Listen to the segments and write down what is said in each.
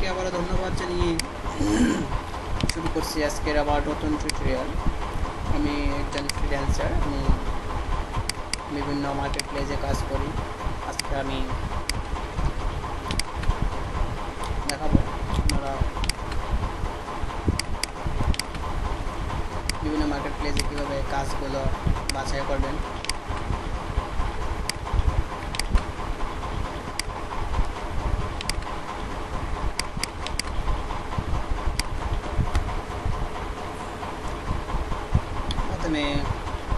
সবাইকে আবার ধন্যবাদ জানিয়ে শুরু করছি আজকের আবার নতুন টিউটোরিয়াল। আমি একজন ফ্রিল্যান্সার, আমি বিভিন্ন মার্কেট প্লেসে কাজ করি। আজকে আমি দেখাবো আপনারা বিভিন্ন মার্কেট প্লেসে কীভাবে কাজগুলো বাছাই করবেন। প্রথমে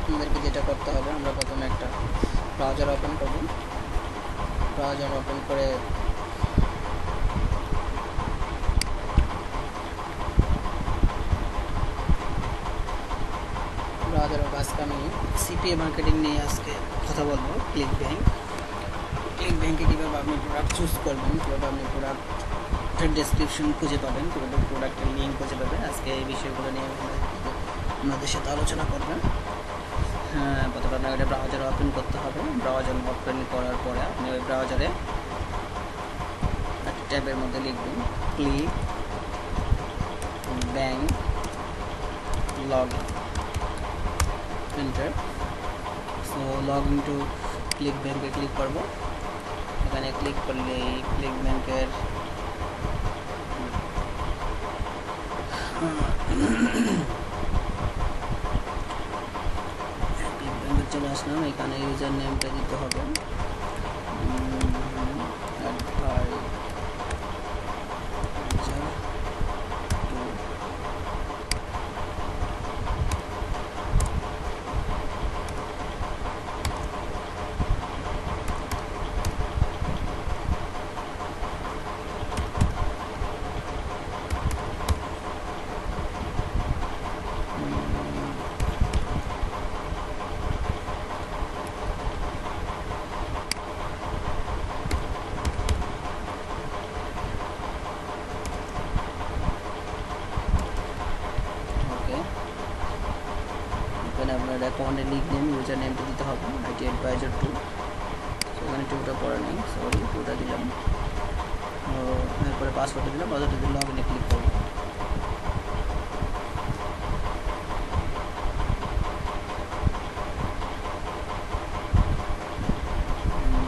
আমাদেরকে যেটা করতে হবে, আমরা প্রথমে একটা ব্রাউজার ওপেন করব। ব্রাউজার ওপেন করে ব্রাউজারের আজকে আমি সিপিএ মার্কেটিং নিয়ে আজকে কথা বলবো। ক্লিক ব্যাংকে কীভাবে আপনি প্রোডাক্ট চুজ করবেন, কীভাবে আপনি প্রোডাক্টের ডেসক্রিপশন খুঁজে পাবেন, কীভাবে প্রোডাক্টের লিঙ্ক খুঁজে পাবেন, আজকে এই বিষয়গুলো নিয়ে আপনাদের সাথে আলোচনা করবেন। প্রথমে আপনাকে একটা ব্রাউজার ওপেন করতে হবে। ব্রাউজার ওপেন করার পরে আপনি ওই ব্রাউজারে একটা ট্যাবের মধ্যে লিখবেন click bank log enter. So log in to click ব্যাংকে ক্লিক করব। এখানে ক্লিক করলে ক্লিক ব্যাংকের চলে আসলাম। এখানে ইউজার নেমটা দিতে হবে আপনার অ্যাকাউন্টের নিকনেম ইউজার নেমটা দিতে হবে আইটি অ্যাডভাইজার 2। সেখানে 2টা পড়া নেই, সরি 2টা দিলাম। এরপরে পাসওয়ার্ডটা দিলাম। পাসওয়ার্ডটা দিয়ে লগ ইনে ক্লিক করব।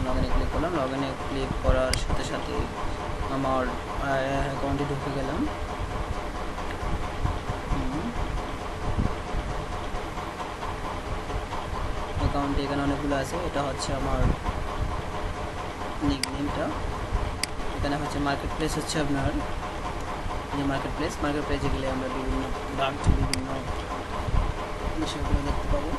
লগ ইনে ক্লিক করলাম। লগ ইনে ক্লিক করার সাথে সাথে আমার অ্যাকাউন্টে ঢুকে গেলাম। অ্যাকাউন্টে এখানে অনেকগুলো আছে। এটা হচ্ছে আমার নিকনেমটা। এখানে হচ্ছে মার্কেট প্লেস, হচ্ছে আপনার যে মার্কেট প্লেসে গেলে আমরা বিভিন্ন ব্রাঞ্চ, বিভিন্ন বিষয়গুলো দেখতে পাবো।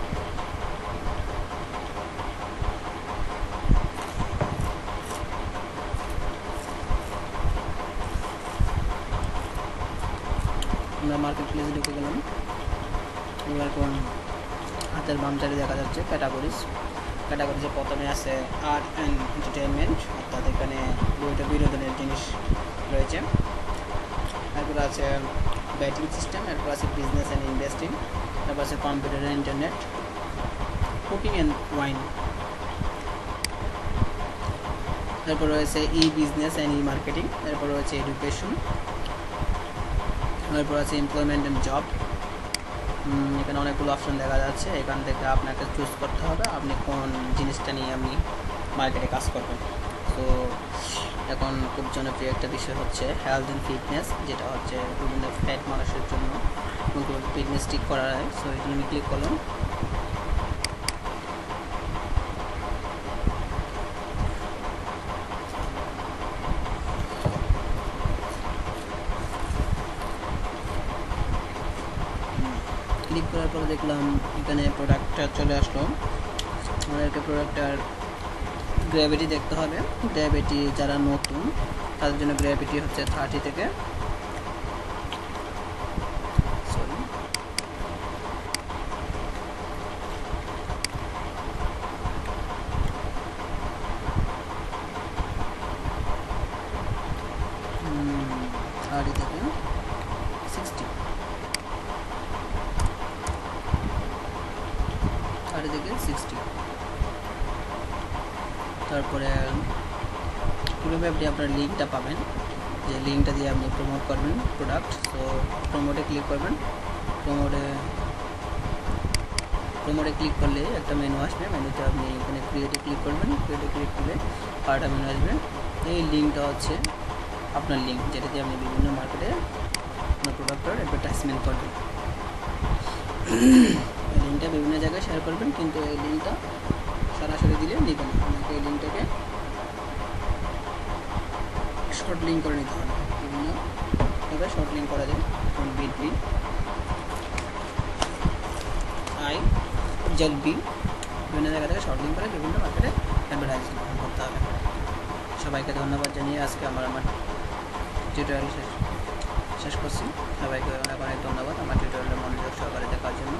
আমরা মার্কেট প্লেসে ঢুকে গেলাম। এখন হাতের বাম সাইডে দেখা যাচ্ছে ক্যাটাগরিজে প্রথমে আছে আর্ট অ্যান্ড এন্টারটেনমেন্ট, অর্থাৎ এখানে দুইটা বিনোদনের জিনিস রয়েছে। এরপর আছে ব্যাটিং সিস্টেম, এরপর আছে বিজনেস অ্যান্ড ইনভেস্টিং, তারপর আছে computer and internet, cooking and wine, এরপর রয়েছে ই বিজনেস অ্যান্ড ই মার্কেটিং, এরপর রয়েছে এডুকেশন, এরপর আছে এমপ্লয়মেন্ট অ্যান্ড জব। এখানে অনেকগুলো অপশন দেখা যাচ্ছে। এখান থেকে আপনাকে চুজ করতে হবে আপনি কোন জিনিসটা নিয়ে আপনি মার্কেটে কাজ করবেন। তো এখন খুব জনপ্রিয় একটা বিষয় হচ্ছে হেলথ অ্যান্ড ফিটনেস, যেটা হচ্ছে বিভিন্ন ফ্যাট মানুষের জন্য ফিটনেস ঠিক করা হয়। সো এখানে আমি ক্লিক করলাম। ক্লিক করার পরে দেখলাম এখানে প্রোডাক্টটা চলে আসলো। আমাদেরকে প্রোডাক্টটার গ্র্যাভিটি দেখতে হবে। গ্র্যাভিটি যারা নতুন তাদের জন্য গ্র্যাভিটি হচ্ছে 30 থেকে থেকে 60, 30 থেকে 60। তারপরে কীভাবে আপনি আপনার লিঙ্কটা পাবেন যে লিঙ্কটা দিয়ে আপনি প্রমোট করবেন প্রোডাক্ট। সো প্রমোটে ক্লিক করবেন। প্রমোটে ক্লিক করলে একটা মেনু আসবে, মেনুতে আপনি এখানে ক্রিয়েটে ক্লিক করবেন। ক্রিয়েটে ক্লিক করলে আরেকটা মেনু আসবে। এই লিঙ্কটা হচ্ছে আপনার লিঙ্ক, যেটা দিয়ে আপনি বিভিন্ন মার্কেটে আপনার প্রোডাক্টের অ্যাডভার্টাইজমেন্ট করবেন। এই লিঙ্কটা বিভিন্ন জায়গায় শেয়ার করবেন, কিন্তু এই লিঙ্কটা সরাসরি দিলে নেবে না, আপনাকে এই লিঙ্কটাকে শর্ট লিঙ্ক করে নিতে হবে। বিভিন্নভাবে শর্ট লিঙ্ক করা যায়, যেমন বিটলি, জেলবি, বিভিন্ন জায়গা থেকে শর্ট লিঙ্ক করে বিভিন্ন মার্কেটে অ্যাডভার্টাইজমেন্ট করতে হবে। সবাইকে ধন্যবাদ জানিয়ে আজকে আমার টিউটোরিয়াল শেষ করছি। সবাইকে অনেক অনেক ধন্যবাদ আমার টিউটোরিয়ালে মনোযোগ সহকারে দেখার জন্য।